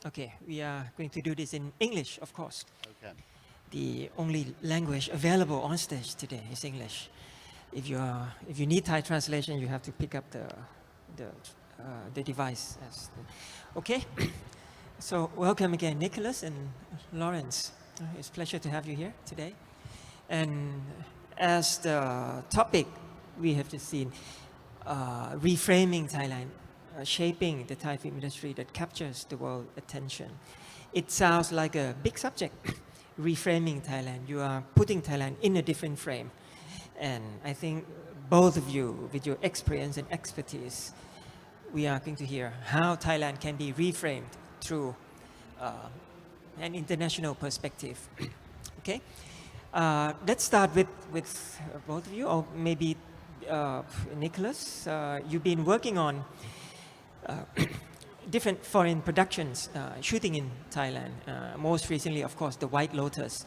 Okay, we are going to do this in English, of course. Okay. The only language available on stage today is English. If you need Thai translation, you have to pick up the device. Okay. So welcome again, Nicholas and Lawrence. It's a pleasure to have you here today. And as the topic, we have just seen reframing Thailand, shaping the Thai film industry that captures the world attention. It sounds like a big subject, reframing Thailand. You are putting Thailand in a different frame. And I think both of you, with your experience and expertise, we are going to hear how Thailand can be reframed through an international perspective. Okay? Let's start with both of you, or maybe Nicholas. You've been working on different foreign productions, shooting in Thailand. Most recently, of course, The White Lotus.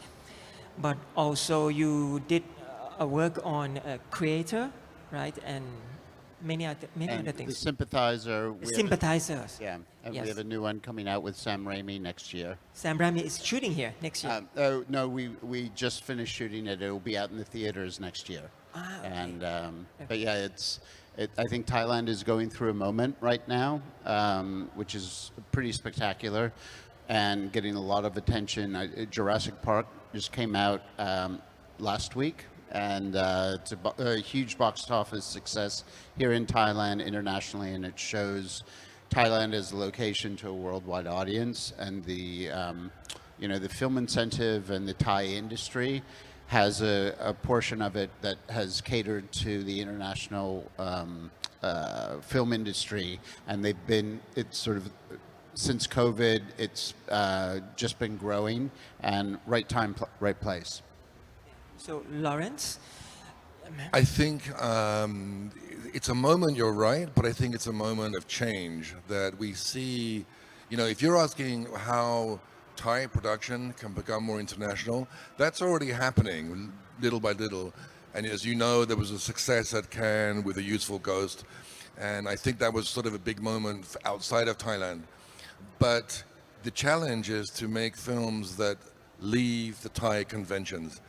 But also you did a work on Creator, right? And many other things. The Sympathizer. Sympathizers. Yeah, and Yes. we have a new one coming out with Sam Raimi next year. Sam Raimi is shooting here next year. Oh no, we just finished shooting it. It will be out in the theaters next year. Okay. And but yeah, I think Thailand is going through a moment right now, which is pretty spectacular, and getting a lot of attention. Jurassic Park just came out last week, and it's a huge box office success here in Thailand, internationally, and it shows Thailand as a location to a worldwide audience, and the the film incentive and the Thai industry has a portion of it that has catered to the international film industry, and it's sort of, since COVID, it's just been growing, and right time, right place. So Lawrence? I think it's a moment, you're right, but I think it's a moment of change that we see. If you're asking how Thai production can become more international, that's already happening little by little. And as you know, there was a success at Cannes with A Useful Ghost, and I think that was sort of a big moment outside of Thailand. But the challenge is to make films that leave the Thai conventions.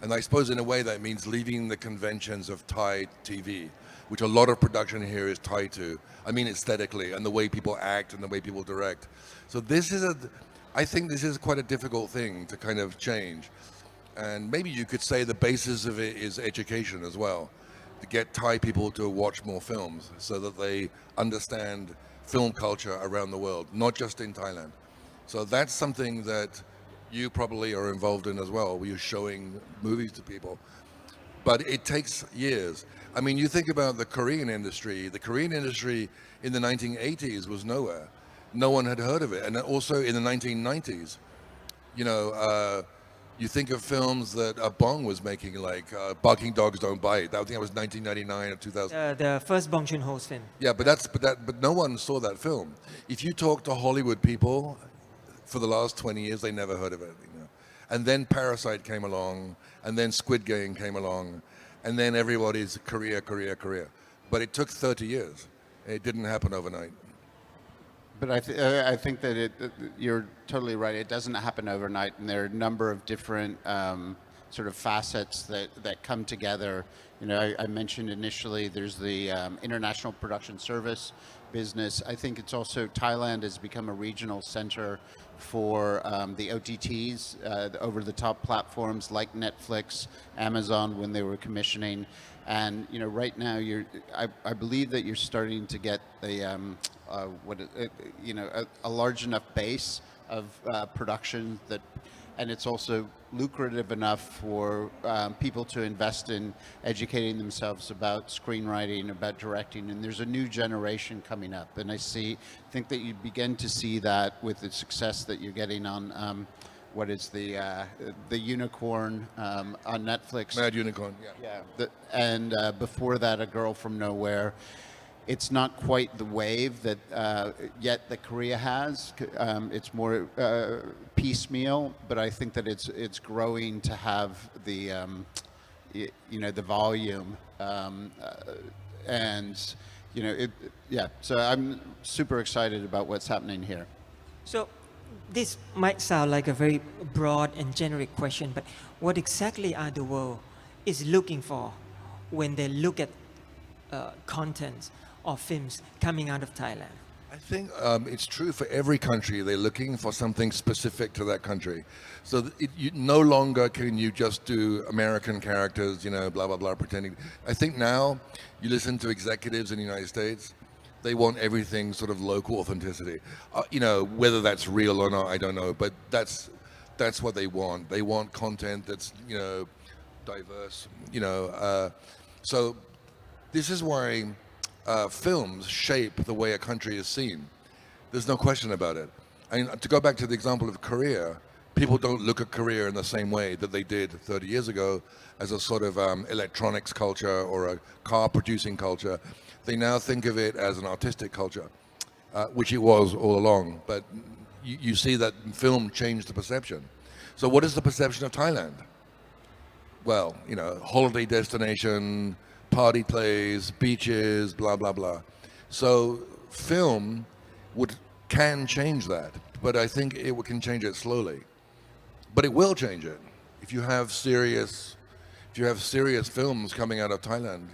And I suppose in a way that means leaving the conventions of Thai TV, which a lot of production here is tied to. I mean, aesthetically, and the way people act and the way people direct. So I think this is quite a difficult thing to kind of change. And maybe you could say the basis of it is education as well, to get Thai people to watch more films so that they understand film culture around the world, not just in Thailand. So that's something that you probably are involved in as well, where you're showing movies to people. But it takes years. I mean, you think about the Korean industry. The Korean industry in the 1980s was nowhere. No one had heard of it. And also in the 1990s, you think of films that Bong was making, like Barking Dogs Don't Bite. I think that was 1999 or 2000. The first Bong Joon-ho's film. Yeah, but no one saw that film. If you talk to Hollywood people for the last 20 years, they never heard of it. And then Parasite came along, and then Squid Game came along, and then everybody's Korea. But it took 30 years. It didn't happen overnight. But I think that you're totally right. It doesn't happen overnight, and there are a number of different sort of facets that come together. I mentioned initially there's the international production service business. I think it's also Thailand has become a regional center for the OTTs, the over-the-top platforms like Netflix, Amazon, when they were commissioning. And right now, I believe that you're starting to get a large enough base of production and it's also lucrative enough for people to invest in educating themselves about screenwriting, about directing, and there's a new generation coming up. And I think that you begin to see that with the success that you're getting on what is the Unicorn on Netflix. Mad Unicorn, yeah. And before that, A Girl from Nowhere. It's not quite the wave that yet that Korea has. It's more piecemeal, but I think that it's growing to have the the volume, and So I'm super excited about what's happening here. So this might sound like a very broad and generic question, but what exactly are the world is looking for when they look at content or films coming out of Thailand? I think it's true for every country. They're looking for something specific to that country. So you no longer can you just do American characters, you know, blah, blah, blah, pretending. I think now you listen to executives in the United States, they want everything sort of local authenticity. You know, whether that's real or not, I don't know, but that's what they want. They want content that's, you know, diverse, you know. So this is why films shape the way a country is seen. There's no question about it. I mean, to go back to the example of Korea, people don't look at Korea in the same way that they did 30 years ago as a sort of electronics culture or a car producing culture. They now think of it as an artistic culture, which it was all along. But you see that film changed the perception. So what is the perception of Thailand? Well, you know, holiday destination, party plays, beaches, blah, blah, blah. So film can change that, but I think it can change it slowly. But it will change it. If you have serious films coming out of Thailand,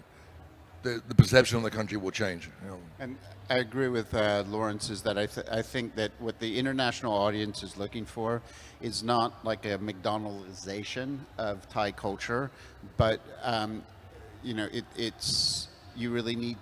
the perception of the country will change. You know. And I agree with Lawrence is that I think that what the international audience is looking for is not like a McDonaldization of Thai culture, but you know, it's you really need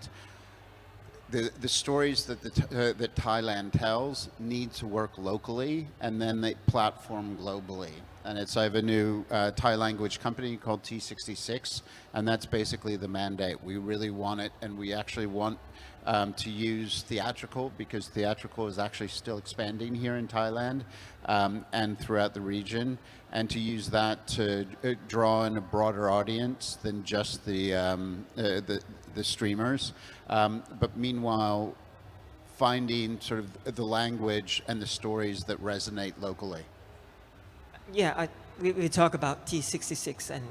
the stories that that Thailand tells need to work locally, and then they platform globally. And I have a new Thai language company called T66, and that's basically the mandate. We really want it, and we actually want to use theatrical, because theatrical is actually still expanding here in Thailand and throughout the region, and to use that to draw in a broader audience than just the streamers. But meanwhile, finding sort of the language and the stories that resonate locally. Yeah, we talk about T66 and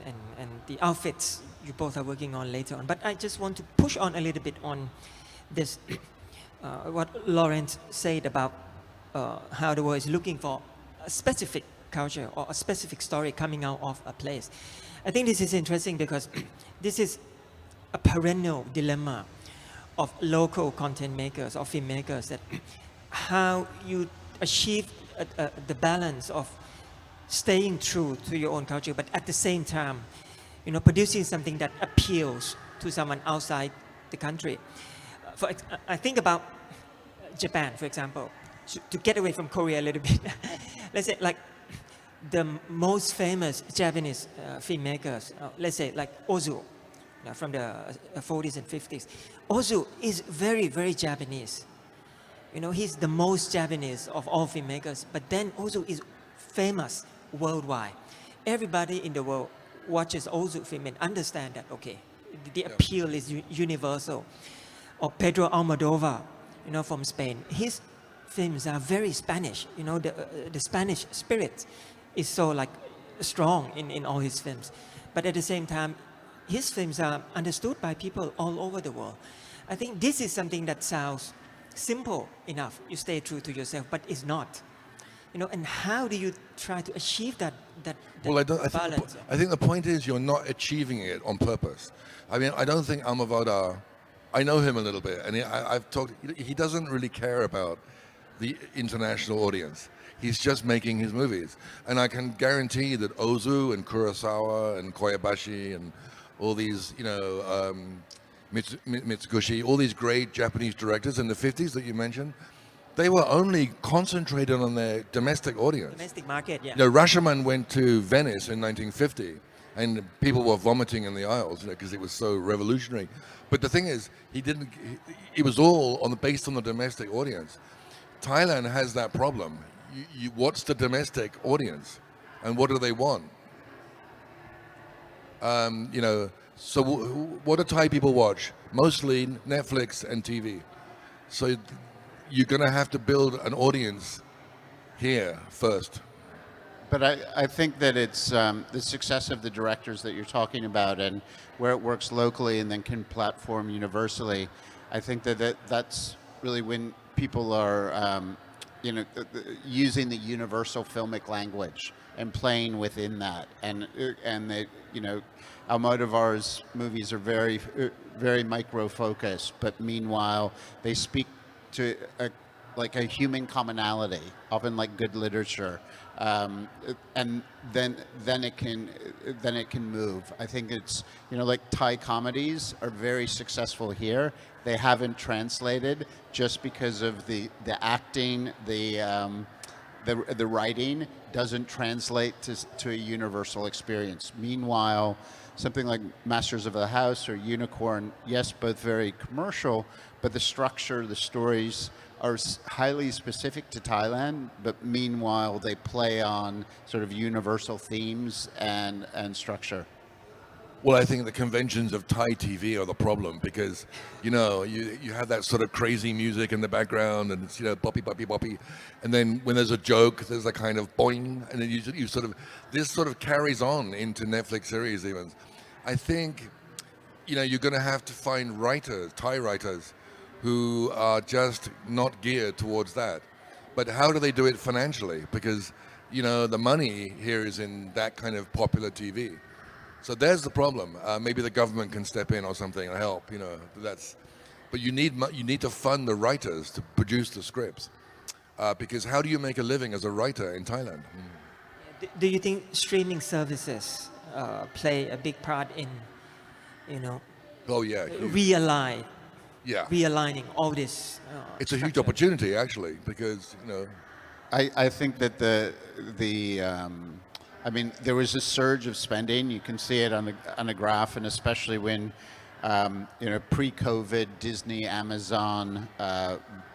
the outfits you both are working on later on. But I just want to push on a little bit on this, what Lawrence said about how the world is looking for a specific culture or a specific story coming out of a place. I think this is interesting because this is a perennial dilemma of local content makers or filmmakers, that how you achieve the balance of staying true to your own culture, but at the same time, you know, producing something that appeals to someone outside the country. I think about Japan, for example, to get away from Korea a little bit. Let's say like the most famous Japanese filmmakers, let's say like Ozu, from the 40s and 50s. Ozu is very, very Japanese. You know, he's the most Japanese of all filmmakers, but then Ozu is famous worldwide. Everybody in the world watches Ozu film and understand that, okay, the appeal is universal. Or Pedro Almodovar, you know, from Spain. His films are very Spanish. You know, the Spanish spirit is so like strong in all his films. But at the same time, his films are understood by people all over the world. I think this is something that sounds simple enough. You stay true to yourself, but it's not. You know, and how do you try to achieve that balance? I think the point is you're not achieving it on purpose. I mean, I don't think Almodovar, I know him a little bit, and I've talked, he doesn't really care about the international audience. He's just making his movies. And I can guarantee that Ozu and Kurosawa and Koyabashi and all these, you know, Mitsugushi, all these great Japanese directors in the 50s that you mentioned, they were only concentrated on their domestic audience. Domestic market, yeah. You know, Rashomon went to Venice in 1950, and people were vomiting in the aisles, you know, because it was so revolutionary. But the thing is, it was all based on the domestic audience. Thailand has that problem. What's the domestic audience, and what do they want? You know, so what do Thai people watch? Mostly Netflix and TV. So you're going to have to build an audience here first. But I think that it's the success of the directors that you're talking about, and where it works locally and then can platform universally. I think that's really when people are using the universal filmic language and playing within that, and they, Almodovar's movies are very micro focused, but meanwhile they speak to like a human commonality, often like good literature, and then it can move. I think it's like Thai comedies are very successful here. They haven't translated just because of the acting, the writing doesn't translate to a universal experience. Meanwhile, something like Masters of the House or Unicorn, yes, both very commercial, but the structure, the stories are highly specific to Thailand, but meanwhile they play on sort of universal themes and structure. Well, I think the conventions of Thai TV are the problem because, you have that sort of crazy music in the background and it's, boppy, boppy, boppy. And then when there's a joke, there's a kind of boing. And then you sort of, this sort of carries on into Netflix series even. I think, you're going to have to find writers, Thai writers, who are just not geared towards that. But how do they do it financially? Because, the money here is in that kind of popular TV. So there's the problem. Maybe the government can step in or something and help. But you need to fund the writers to produce the scripts, because how do you make a living as a writer in Thailand? Do you think streaming services play a big part in, Oh yeah, huge. realigning all this? It's a huge structure? opportunity actually, because I think that there was a surge of spending. You can see it on a graph, and especially when, pre-COVID, Disney, Amazon,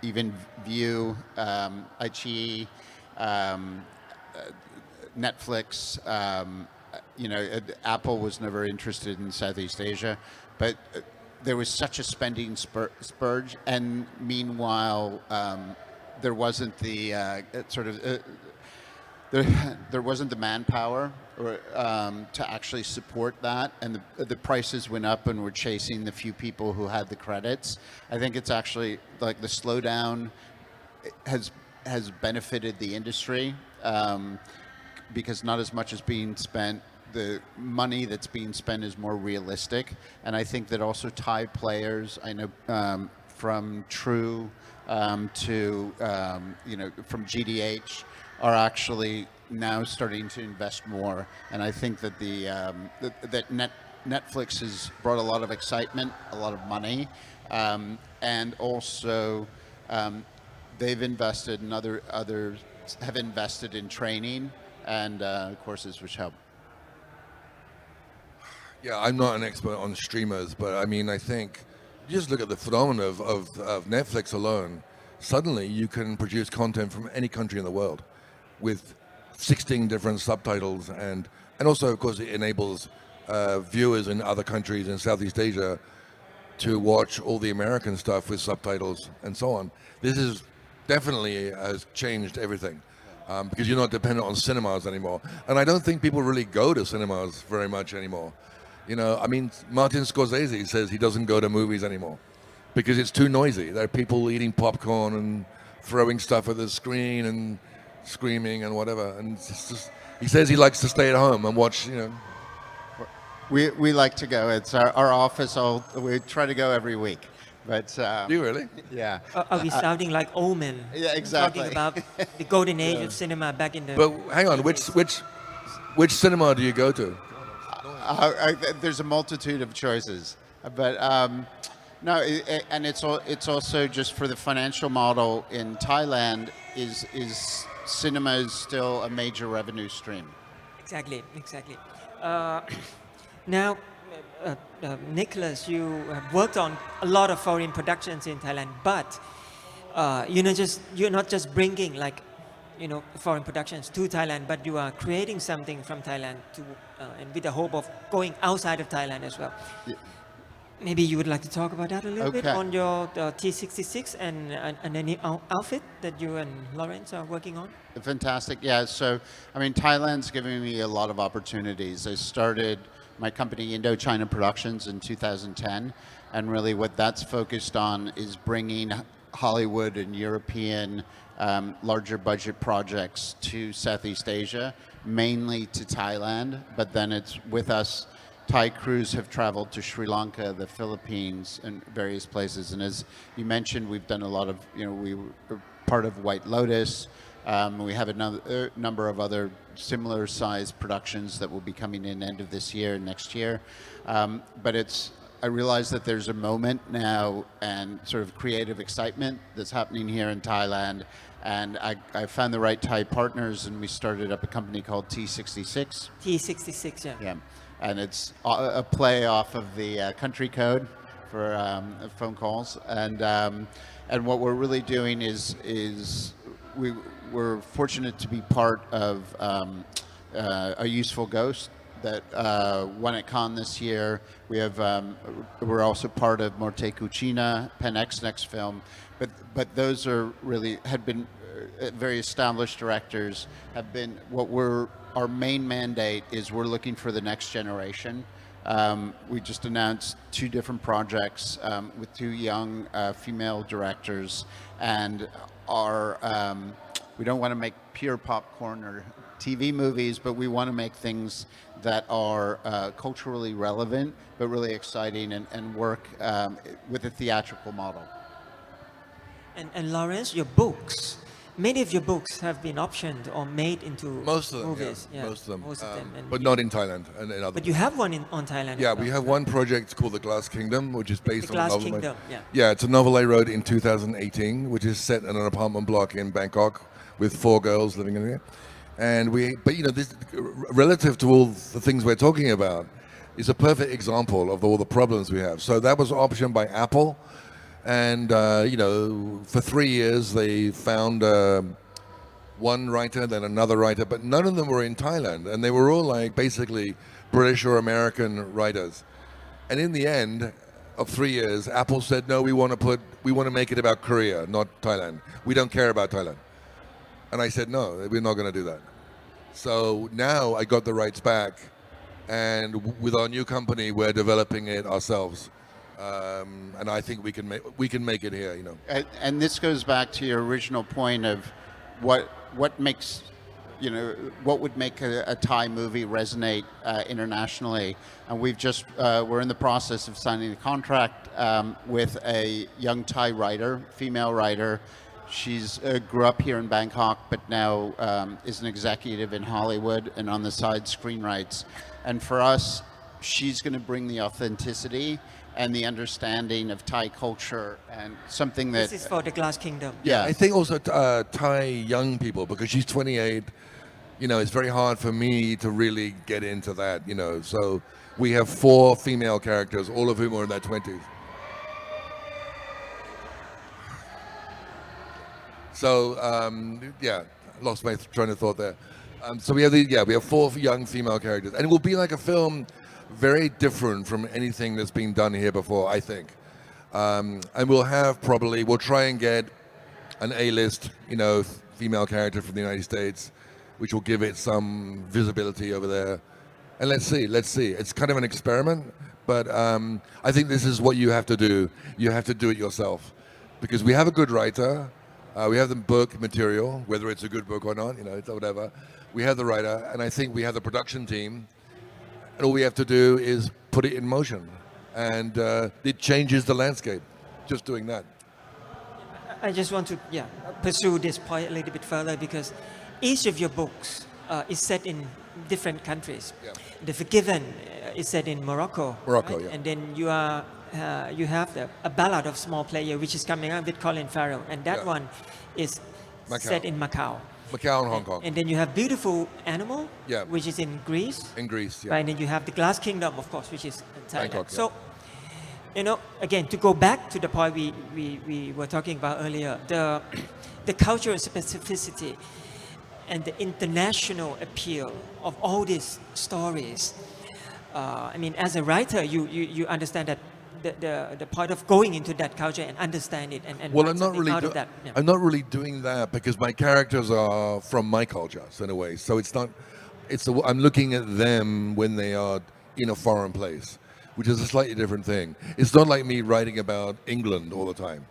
even View, iQIYI, Netflix. Apple was never interested in Southeast Asia, but there was such a spending spurge, and meanwhile, there wasn't the there wasn't the manpower to actually support that, and the prices went up, and we're chasing the few people who had the credits. I think it's actually like the slowdown has benefited the industry, because not as much is being spent. The money that's being spent is more realistic, and I think that also Thai players, I know from True to from GDH, are actually now starting to invest more, and I think that Netflix has brought a lot of excitement, a lot of money, and also they've invested, and others have invested in training and courses which help. Yeah, I'm not an expert on streamers, but I mean, I think you just look at the phenomenon of Netflix alone. Suddenly, you can produce content from any country in the world with 16 different subtitles, and also, of course, it enables viewers in other countries in Southeast Asia to watch all the American stuff with subtitles and so on. This is definitely has changed everything, because you're not dependent on cinemas anymore. And I don't think people really go to cinemas very much anymore. I mean, Martin Scorsese says he doesn't go to movies anymore because it's too noisy. There are people eating popcorn and throwing stuff at the screen and screaming and whatever. And it's just, he says he likes to stay at home and watch, We like to go. It's our office. We try to go every week. But Do you really? Yeah. Are we sounding like old men? Yeah, exactly. Talking about the golden age of cinema back in the. But hang on, which cinema do you go to? There's a multitude of choices, but no, and it's also just for the financial model in Thailand. Is cinema is still a major revenue stream. Exactly. Now, Nicholas, you have worked on a lot of foreign productions in Thailand, but you're not just bringing foreign productions to Thailand, but you are creating something from Thailand and with the hope of going outside of Thailand as well. Yeah. Maybe you would like to talk about that a little bit Okay. on your T66 and the new outfit that you and Lawrence are working on. Fantastic. Yeah. So, I mean, Thailand's giving me a lot of opportunities. I started my company Indochina Productions in 2010, and really what that's focused on is bringing Hollywood and European larger budget projects to Southeast Asia, mainly to Thailand, but then it's with us. Thai crews have traveled to Sri Lanka, the Philippines, and various places. And as you mentioned, we've done a lot of, we were part of White Lotus. We have a number of other similar sized productions that will be coming in end of this year and next year. But I realize that there's a moment now and sort of creative excitement that's happening here in Thailand. And I found the right Thai partners, and we started up a company called T66. T66, yeah. Yeah. And it's a play off of the country code for phone calls. And what we're really doing is we're fortunate to be part of a useful ghost that won at Cannes this year. We're also part of Indochina, Pen X next film, but those are really had been very established directors. Have been our main mandate is we're looking for the next generation. We just announced 2 different projects with 2 young female directors, and we don't want to make pure popcorn or TV movies, but we want to make things that are culturally relevant, but really exciting and work with a theatrical model. And Lawrence, your books, many of your books have been optioned or made into Most of them, movies. yeah, most of them. And But not in Thailand and in other. But you have one on Thailand. Yeah, as well. we have one project called The Glass Kingdom, which is based The on a Glass novel. Kingdom, yeah. Yeah, it's a novel I wrote in 2018, which is set in an apartment block in Bangkok with 4 girls living in it. And this, relative to all the things we're talking about, is a perfect example of all the problems we have. So that was optioned by Apple, and for 3 years they found one writer, then another writer, but none of them were in Thailand, and they were all like basically British or American writers. And in the end of 3 years, Apple said, no, we want to make it about Korea, not Thailand. We don't care about Thailand. And I said, no, we're not going to do that. So now I got the rights back, and with our new company, we're developing it ourselves. And I think we can make it here, And this goes back to your original point of what makes, what would make a Thai movie resonate internationally. And we're in the process of signing a contract with a young Thai writer, female writer. She's grew up here in Bangkok, but now is an executive in Hollywood and on the side screenwrites. And for us, she's going to bring the authenticity and the understanding of Thai culture and something that... This is for The Glass Kingdom. Yeah, I think also Thai young people, because she's 28, it's very hard for me to really get into that, So we have 4 female characters, all of whom are in their 20s. So, lost my train of thought there. So we have 4 young female characters, and it will be like a film very different from anything that's been done here before, I think. And we'll try and get an A-list, female character from the United States, which will give it some visibility over there. And let's see. It's kind of an experiment, but I think this is what you have to do. You have to do it yourself, because we have a good writer. We have the book material, whether it's a good book or not, it's whatever. We have the writer, and I think we have the production team. And all we have to do is put it in motion. And it changes the landscape, just doing that. I just want to pursue this point a little bit further, because each of your books is set in different countries. Yeah. The Forgiven is set in Morocco. Morocco, right? yeah. And then you have a Ballad of Small Player, which is coming out with Colin Farrell, and that one is set in Macau. Macau and Hong Kong. And then you have Beautiful Animal, Yeah. which is in Greece. In Greece, yeah. Right, and then you have The Glass Kingdom, of course, which is in Thailand. Bangkok, yeah. So, again, to go back to the point we were talking about earlier, the cultural specificity and the international appeal of all these stories. As a writer, you understand that the part of going into that culture and understand it and Well, write I'm not something really out of that. Yeah. I'm not really doing that, because my characters are from my culture, so in a way. So I'm looking at them when they are in a foreign place, which is a slightly different thing. It's not like me writing about England all the time.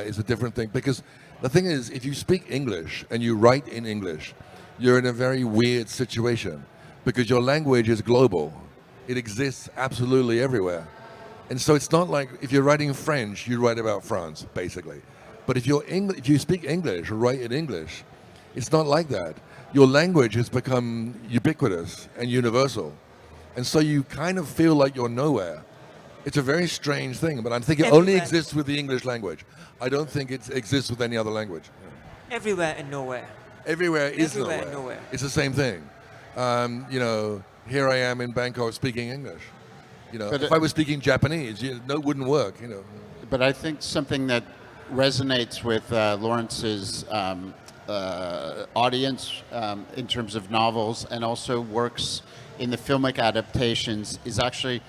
It's a different thing, because The thing is, if you speak English and you write in English, you're in a very weird situation because your language is global. It exists absolutely everywhere. And so it's not like if you're writing French, you write about France, basically. But if if you speak English or write in English, it's not like that. Your language has become ubiquitous and universal. And so you kind of feel like you're nowhere. It's a very strange thing, but I think it only exists with the English language. I don't think it exists with any other language. Everywhere and nowhere. Everywhere is Everywhere nowhere. and nowhere. It's the same thing. Here I am in Bangkok speaking English. But if I was speaking Japanese, no, it wouldn't work. But I think something that resonates with Lawrence's audience in terms of novels and also works in the filmic adaptations is actually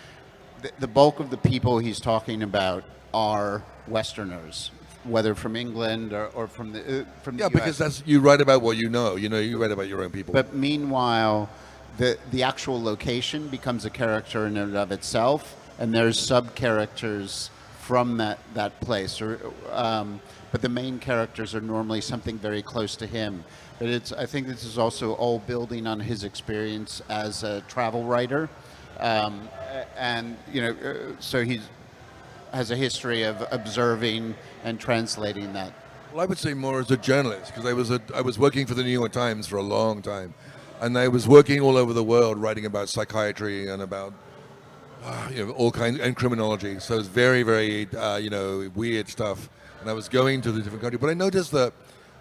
the bulk of the people he's talking about are Westerners, whether from England or from the US. Because you write about what you know. You write about your own people. But meanwhile, the actual location becomes a character in and of itself, and there's sub-characters from that place. But the main characters are normally something very close to him. But I think this is also all building on his experience as a travel writer. So he has a history of observing and translating that. Well, I would say more as a journalist because I was working for the New York Times for a long time, and I was working all over the world writing about psychiatry and about all kinds and criminology. So it's very, very weird stuff. And I was going to the different countries, but I noticed that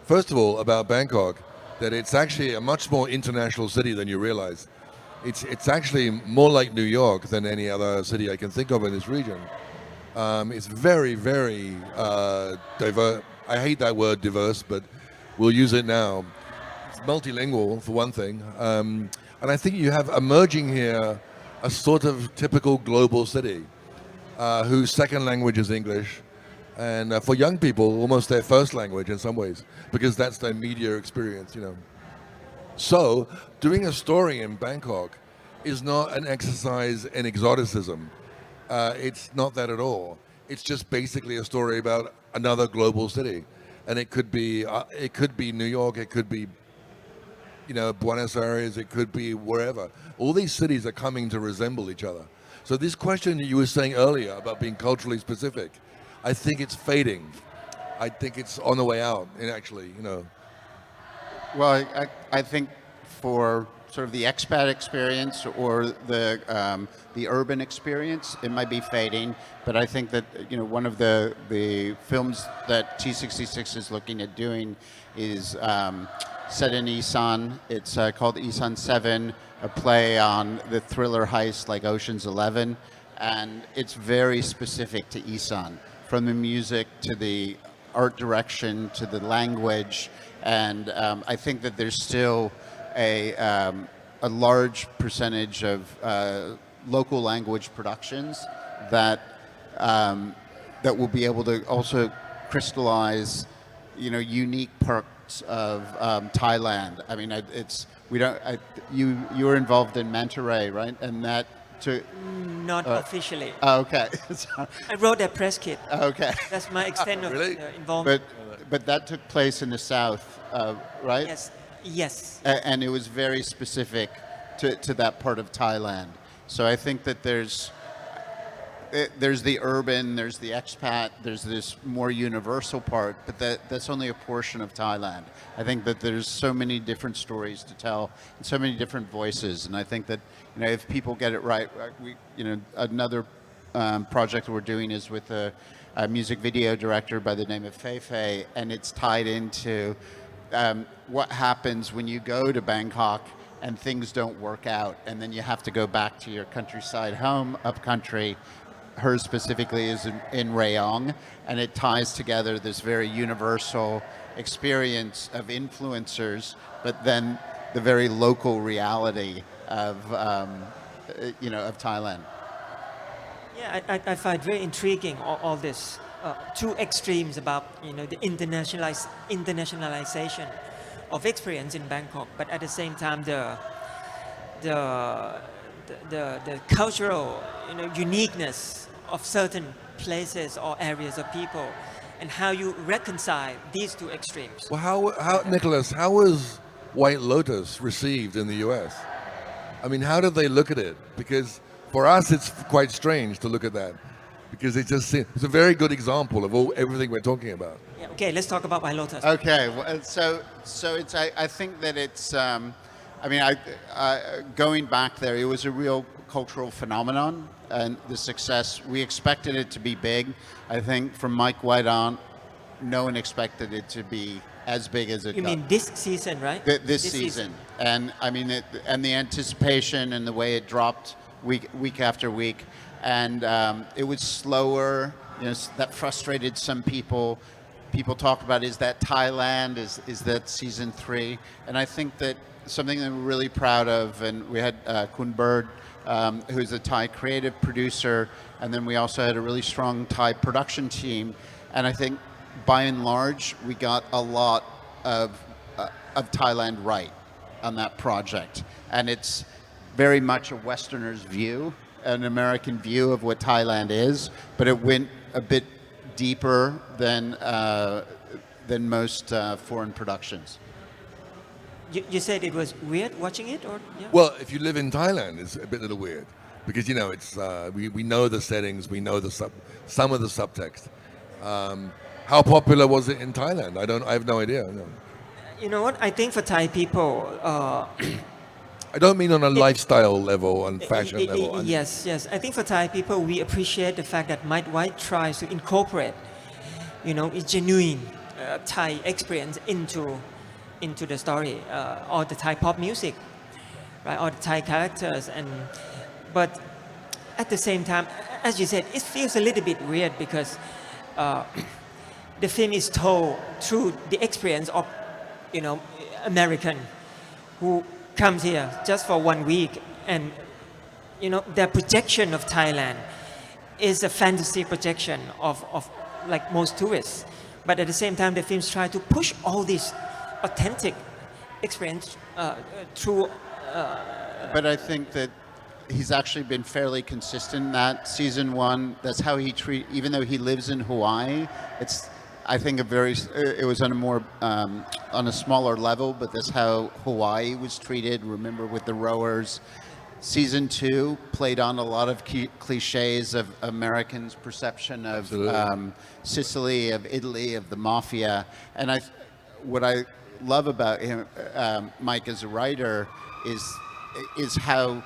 first of all about Bangkok that it's actually a much more international city than you realize. It's actually more like New York than any other city I can think of in this region. It's very, very diverse. I hate that word diverse, but we'll use it now. It's multilingual, for one thing. And I think you have emerging here a sort of typical global city whose second language is English. And for young people, almost their first language in some ways, because that's their media experience, So, doing a story in Bangkok is not an exercise in exoticism. It's not that at all. It's just basically a story about another global city, and it could be New York, it could be Buenos Aires, it could be wherever. All these cities are coming to resemble each other. So this question you were saying earlier about being culturally specific, I think it's fading. I think it's on the way out, and actually. Well, I think for sort of the expat experience or the urban experience, it might be fading. But I think that one of the films that T66 is looking at doing is set in Isan. It's called Isan 7, a play on the thriller heist like Ocean's 11, and it's very specific to Isan, from the music to the art direction to the language. And I think that there's still a large percentage of local language productions that will be able to also crystallize, unique parts of Thailand. I mean, you were involved in Manta Ray, right? And that not officially. Oh, okay. I wrote a press kit. Okay. That's my extent of Really? involvement. But that took place in the south, right? Yes. And it was very specific to that part of Thailand. So I think that there's the urban, there's the expat, there's this more universal part, but that's only a portion of Thailand. I think that there's so many different stories to tell and so many different voices, and I think that if people get it right, another project we're doing is with a music video director by the name of Fei, and it's tied into what happens when you go to Bangkok and things don't work out, and then you have to go back to your countryside home, up country. Hers specifically is in Rayong, and it ties together this very universal experience of influencers, but then the very local reality of Thailand. Yeah, I find very intriguing all this. Two extremes about the internationalization of experience in Bangkok, but at the same time the cultural uniqueness of certain places or areas of people, and how you reconcile these two extremes. Well, how Nicholas, how was White Lotus received in the US? I mean, how did they look at it? Because for us, it's quite strange to look at that, because it's a very good example of everything we're talking about. Yeah, okay, let's talk about White Lotus. Okay, so it's I think that it's I mean going back there, it was a real cultural phenomenon, and the success, we expected it to be big. I think from Mike White on, no one expected it to be as big as it You got. mean this season, right? This season. And I mean, and the anticipation and the way it dropped week after week, and it was slower. You know, that frustrated some people. People talk about, is that Thailand? Is that season 3? And I think that something that we're really proud of, and we had Kun Bird, who's a Thai creative producer, and then we also had a really strong Thai production team. And I think by and large, we got a lot of Thailand right on that project. And it's very much a Westerner's view, an American view of what Thailand is, but it went a bit deeper than most foreign productions. You said it was weird watching it, or yeah? Well, if you live in Thailand, it's a little weird, because you know it's we know the settings, we know some of the subtext. How popular was it in Thailand? I have no idea. No. You know what? I think for Thai people, I don't mean on a lifestyle level and fashion level. Yes. I think for Thai people, we appreciate the fact that Mike White tries to incorporate, you know, a genuine Thai experience into the story, or the Thai pop music, right, or the Thai characters, but at the same time, as you said, it feels a little bit weird because the film is told through the experience of, you know, American who comes here just for 1 week, and you know their projection of Thailand is a fantasy projection of like most tourists, but at the same time the films try to push all this authentic experience through. But I think that he's actually been fairly consistent in that. Season 1, that's how he even though he lives in Hawaii, it's, I think, it was on a more on a smaller level, but that's how Hawaii was treated. Remember, with the rowers. Season 2 played on a lot of cliches of Americans' perception of Sicily, of Italy, of the mafia. And what I love about him, Mike, as a writer, is how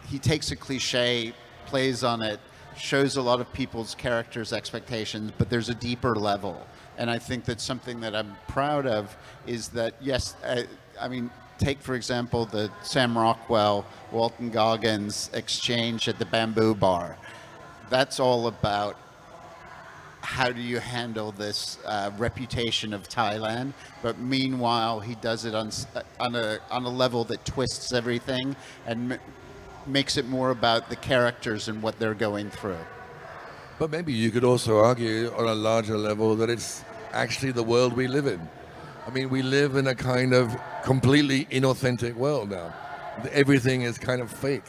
he takes a cliche, plays on it, shows a lot of people's characters' expectations, but there's a deeper level. And I think that's something that I'm proud of, is that, yes, I mean, take, for example, the Sam Rockwell, Walton Goggins exchange at the Bamboo Bar. That's all about how do you handle this reputation of Thailand, but meanwhile he does it on a level that twists everything and makes it more about the characters and what they're going through. But maybe you could also argue on a larger level that it's actually the world we live in. I mean, we live in a kind of completely inauthentic world now. Everything is kind of fake.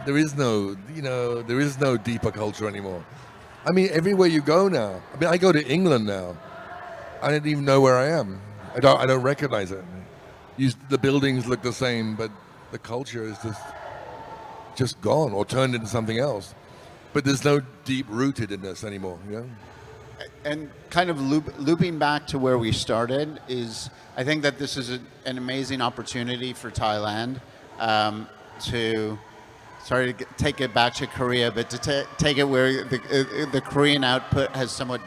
There is no deeper culture anymore. I mean, everywhere you go now. I mean, I go to England now. I don't even know where I am. I don't recognize it. The buildings look the same, but the culture is just gone or turned into something else. But there's no deep rootedness anymore, you know? And kind of looping back to where we started, is I think that this is an amazing opportunity for Thailand to, sorry to take it back to Korea, but to take it where the Korean output has somewhat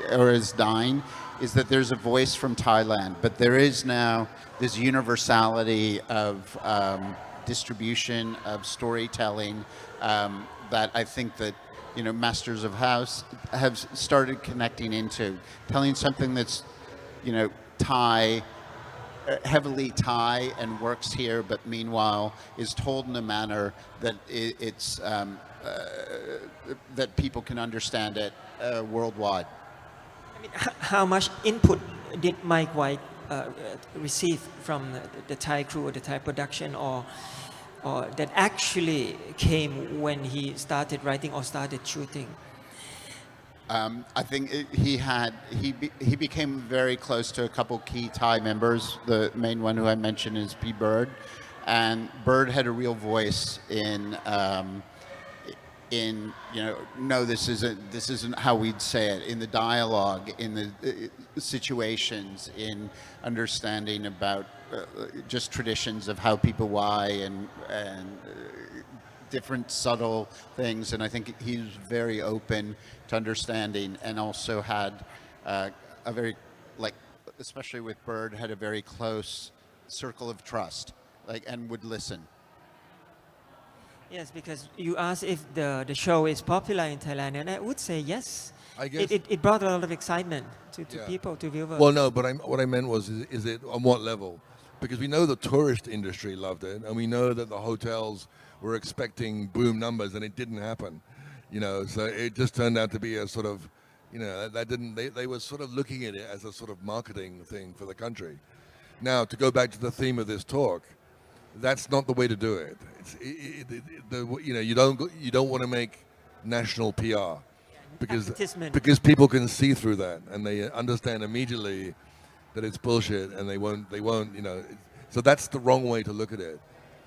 is dying, is that there's a voice from Thailand, but there is now this universality of distribution, of storytelling, that I think that, you know, Masters of House have started connecting into, telling something that's, you know, Thai, heavily Thai and works here, but meanwhile is told in a manner that it's that people can understand it worldwide. I mean, how much input did Mike White receive from the Thai crew or the Thai production, or that actually came when he started writing or started shooting? I think he became very close to a couple key Thai members. The main one who I mentioned is P. Bird, and Bird had a real voice in no, this isn't how we'd say it, in the dialogue, in the situations, in understanding about just traditions of how people why and different subtle things, and I think he was very open to understanding, and also had a very, like, especially with Bird, had a very close circle of trust, like, and would listen. Yes, because you asked if the show is popular in Thailand, and I would say yes. I guess It brought a lot of excitement to Yeah. people, to viewers. Well, no, but what I meant was, is it on what level? Because we know the tourist industry loved it, and we know that the hotels were expecting boom numbers, and it didn't happen. So it just turned out to be a sort of, that didn't. They were sort of looking at it as a sort of marketing thing for the country. Now, to go back to the theme of this talk, that's not the way to do it. You don't want to make national PR. Advertisement. Because people can see through that, and they understand immediately that it's bullshit, and they won't, so that's the wrong way to look at it.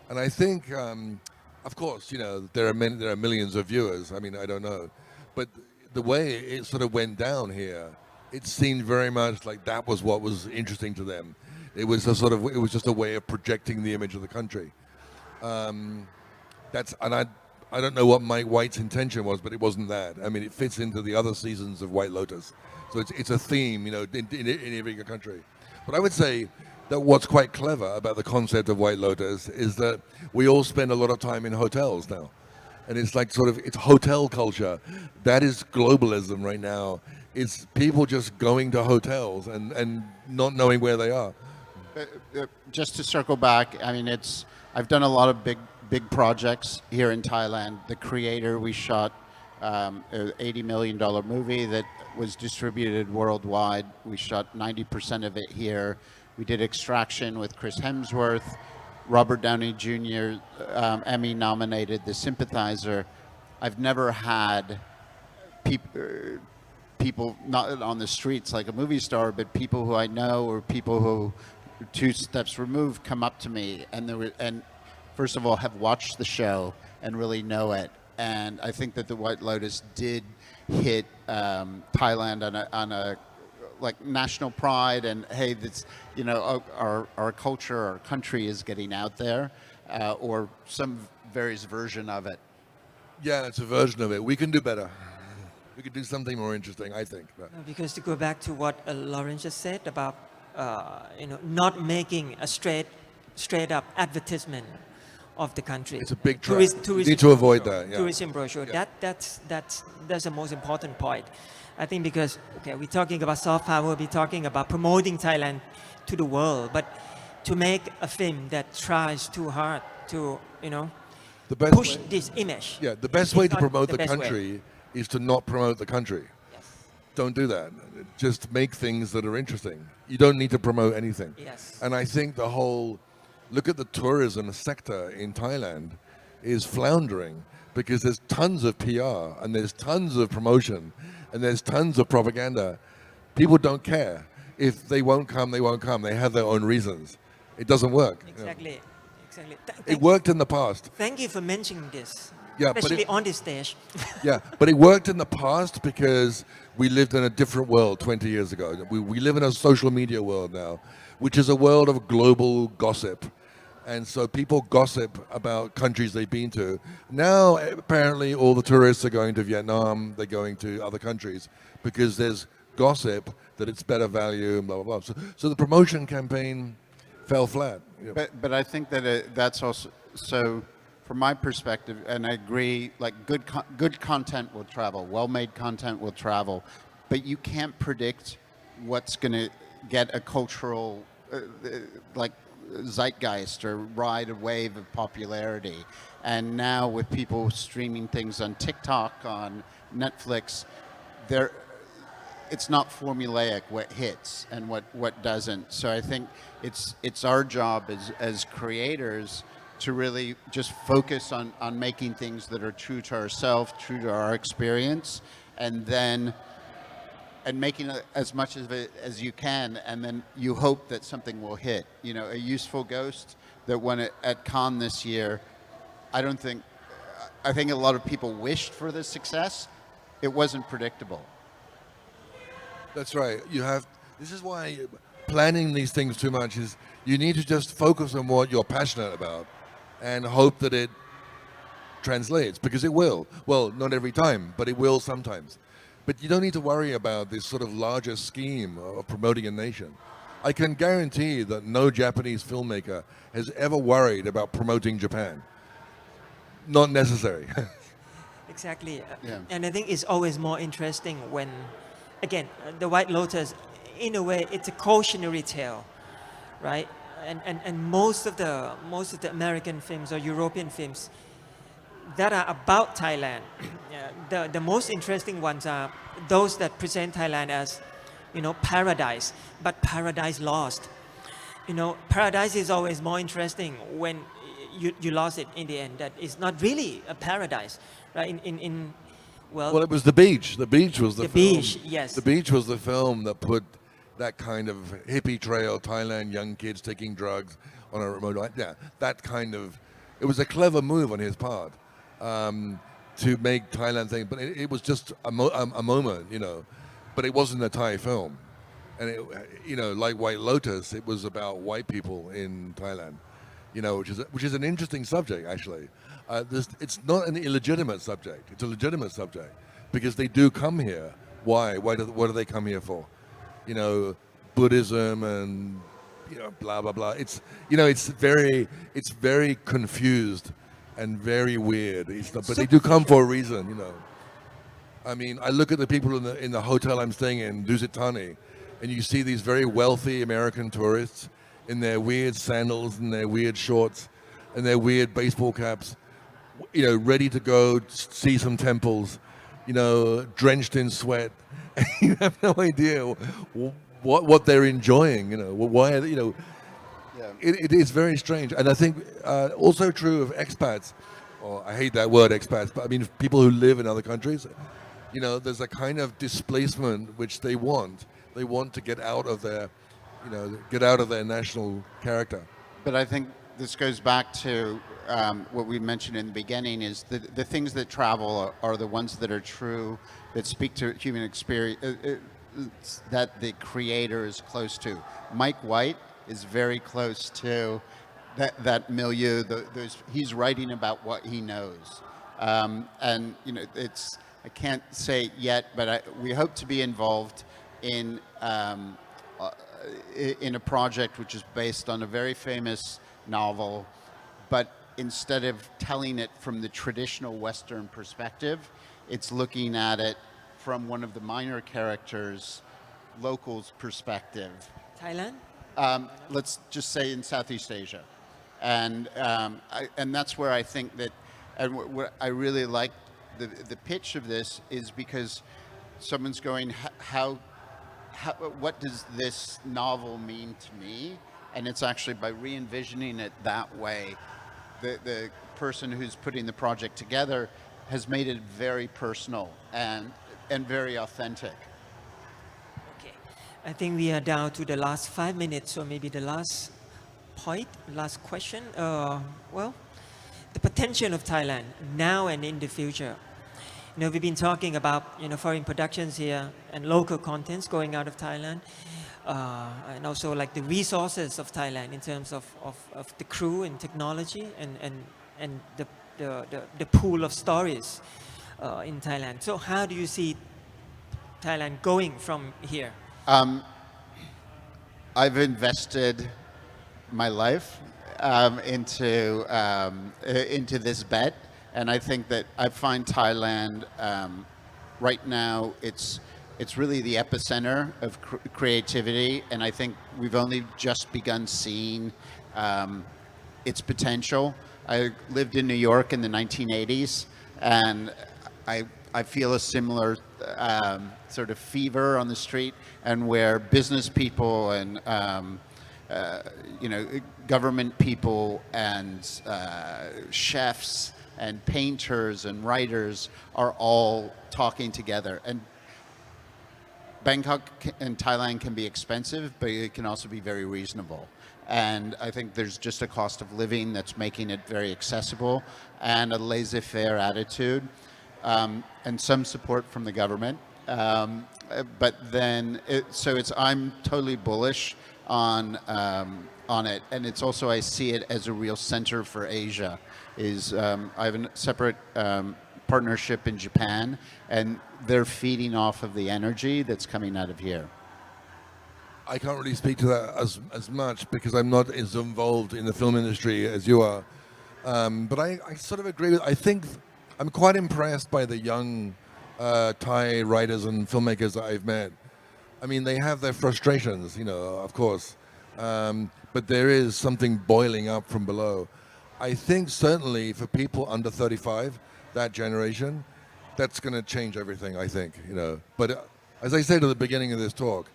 And I think, of course, there are millions of viewers. I mean, I don't know, but the way it sort of went down here, it seemed very much like that was what was interesting to them. It was just a way of projecting the image of the country. I don't know what Mike White's intention was, but it wasn't that. I mean, it fits into the other seasons of White Lotus. So it's a theme, in every country. But I would say that what's quite clever about the concept of White Lotus is that we all spend a lot of time in hotels now. And it's like it's hotel culture. That is globalism right now. It's people just going to hotels and not knowing where they are. Just to circle back, I mean, I've done a lot of big projects here in Thailand. The Creator, we shot an $80 million movie that was distributed worldwide. We shot 90% of it here. We did Extraction with Chris Hemsworth. Robert Downey Jr. Emmy nominated The Sympathizer. I've never had people not on the streets like a movie star, but people who I know or people who 2 steps removed come up to me and first of all have watched the show and really know it. And I think that the White Lotus did hit Thailand on a like national pride, and hey, that's our culture, our country is getting out there, or some various version of it. Yeah, it's a version of it. We can do better. We could do something more interesting, I think. Because to go back to what Lawrence just said about not making a straight up advertisement of the country. It's a big trap. Tourism You need to avoid brochure, that. Yeah. Tourism brochure. Yeah. That's the most important point. I think because we're talking about soft power, we're talking about promoting Thailand to the world, but to make a film that tries too hard to push this image. Yeah, the best way to promote the best way. country is to not promote the country. Yes. Don't do that. Just make things that are interesting. You don't need to promote anything. Yes. And I think look at the tourism sector in Thailand is floundering because there's tons of PR and there's tons of promotion and there's tons of propaganda. People don't care. If they won't come, they won't come. They have their own reasons. It doesn't work. Exactly. It worked in the past. Thank you for mentioning this. Yeah, but especially on this stage. Yeah, but it worked in the past because we lived in a different world 20 years ago. We live in a social media world now, which is a world of global gossip. And so people gossip about countries they've been to. Now, apparently, all the tourists are going to Vietnam, they're going to other countries because there's gossip that it's better value, and blah, blah, blah. So the promotion campaign fell flat. But I think that that's also, so from my perspective, and I agree, like good content will travel, well-made content will travel, but you can't predict what's going to get a cultural, zeitgeist or ride a wave of popularity. And now with people streaming things on TikTok, on Netflix, it's not formulaic what hits and what doesn't. So I think it's our job as creators to really just focus on making things that are true to ourselves, true to our experience, and then and making as much of it as you can, and then you hope that something will hit. You know, A Useful Ghost that won it at Cannes this year. I think a lot of people wished for the success. It wasn't predictable. That's right. This is why planning these things too much is you need to just focus on what you're passionate about and hope that it translates, because it will. Well, not every time, but it will sometimes. But you don't need to worry about this sort of larger scheme of promoting a nation. I can guarantee that no Japanese filmmaker has ever worried about promoting Japan. Not necessary. Exactly. Yeah. And I think it's always more interesting when, again, The White Lotus, in a way, it's a cautionary tale, right? And most of the American films or European films that are about Thailand, the most interesting ones are those that present Thailand as, paradise, but paradise lost. Paradise is always more interesting when you lost it in the end. That it's not really a paradise, right? Well, it was The Beach. The Beach was the film. Beach, yes. The Beach was the film that put that kind of hippie trail, Thailand, young kids taking drugs on a remote island. Yeah, that kind of. It was a clever move on his part to make Thailand thing, but it was just a moment, But it wasn't a Thai film, and like White Lotus, it was about white people in Thailand, which is an interesting subject actually. It's not an illegitimate subject; it's a legitimate subject because they do come here. Why? What do they come here for? Buddhism and blah blah blah. It's very confused and very weird. But they do come for a reason, I mean, I look at the people in the hotel I'm staying in, Dusitani, and you see these very wealthy American tourists in their weird sandals and their weird shorts and their weird baseball caps, ready to go see some temples, drenched in sweat. You have no idea what they're enjoying, why are they, Yeah. It is very strange. And I think also true of expats, or I hate that word expats, but I mean people who live in other countries, there's a kind of displacement which they want. They want to get out of their national character. But I think this goes back to what we mentioned in the beginning, is the things that travel are the ones that are true, that speak to human experience, that the creator is close to. Mike White is very close to that milieu. He's writing about what he knows. And I can't say yet, but we hope to be involved in a project which is based on a very famous novel, but instead of telling it from the traditional Western perspective, it's looking at it from one of the minor characters' locals' perspective. Thailand? Let's just say in Southeast Asia. And that's where I think that, and what I really like the pitch of this is because someone's going, what does this novel mean to me? And it's actually by re-envisioning it that way, the person who's putting the project together has made it very personal and very authentic. Okay. I think we are down to the last 5 minutes, so maybe the last point, last question. The potential of Thailand now and in the future. We've been talking about foreign productions here and local contents going out of Thailand, and also like the resources of Thailand in terms of the crew and technology and the pool of stories in Thailand. So how do you see Thailand going from here? I've invested my life into this bet. And I think that I find Thailand right now, it's really the epicenter of creativity, and I think we've only just begun seeing its potential. I lived in New York in the 1980s, and I feel a similar sort of fever on the street, and where business people and government people and chefs and painters and writers are all talking together. And Bangkok and Thailand can be expensive, but it can also be very reasonable. And I think there's just a cost of living that's making it very accessible and a laissez-faire attitude and some support from the government. But then, I'm totally bullish on it, and it's also I see it as a real center for Asia. I have a separate partnership in Japan, and they're feeding off of the energy that's coming out of here. I can't really speak to that as much because I'm not as involved in the film industry as you are. But I sort of agree with, I think I'm quite impressed by the young Thai writers and filmmakers that I've met. I mean, they have their frustrations, of course. But there is something boiling up from below. I think certainly for people under 35, that generation, that's going to change everything, I think, But as I said at the beginning of this talk,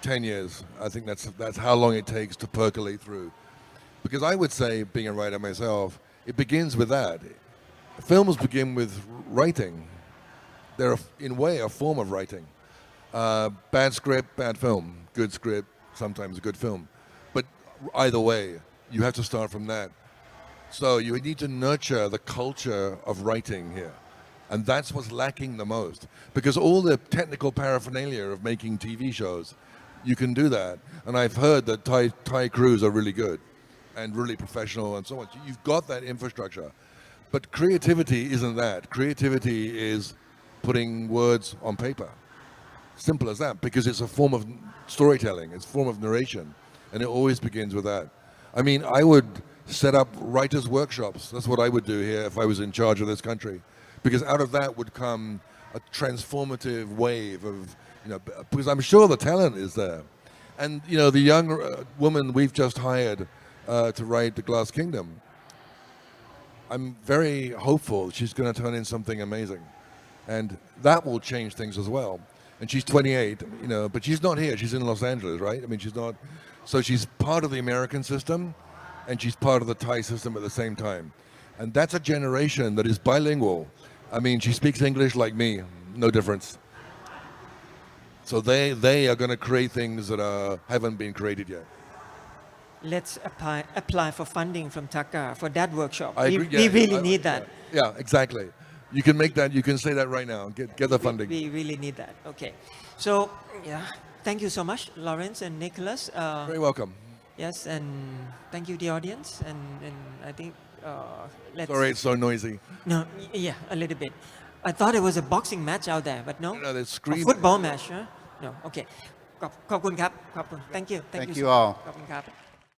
10 years, I think that's how long it takes to percolate through. Because I would say, being a writer myself, it begins with that. Films begin with writing. They're, in a way, a form of writing. Bad script, bad film. Good script, sometimes a good film. But either way, you have to start from that. So you need to nurture the culture of writing here. And that's what's lacking the most. Because all the technical paraphernalia of making TV shows, you can do that. And I've heard that Thai crews are really good and really professional and so on. You've got that infrastructure. But creativity isn't that. Creativity is putting words on paper. Simple as that, because it's a form of storytelling, it's a form of narration, and it always begins with that. I mean, I would set up writers' workshops. That's what I would do here if I was in charge of this country, because out of that would come a transformative wave of, because I'm sure the talent is there. And, the young woman we've just hired to write The Glass Kingdom, I'm very hopeful she's going to turn in something amazing. And that will change things as well. And she's 28, but she's not here. She's in Los Angeles, right? I mean, she's not. So she's part of the American system, and she's part of the Thai system at the same time. And that's a generation that is bilingual. I mean, she speaks English like me, no difference. So they are going to create things that haven't been created yet. Let's apply for funding from Taka for that workshop. I agree. We really need that. Yeah, exactly. You can make that. You can say that right now. Get the funding. We really need that. Okay. So, thank you so much, Lawrence and Nicholas. Very welcome. Yes, and thank you, the audience. And I think let's... Sorry, it's so noisy. No, yeah, a little bit. I thought it was a boxing match out there, but no. No, they're screaming. A football match, huh? No, okay. ขอบคุณครับ Thank you. Thank you all. ขอบคุณครับ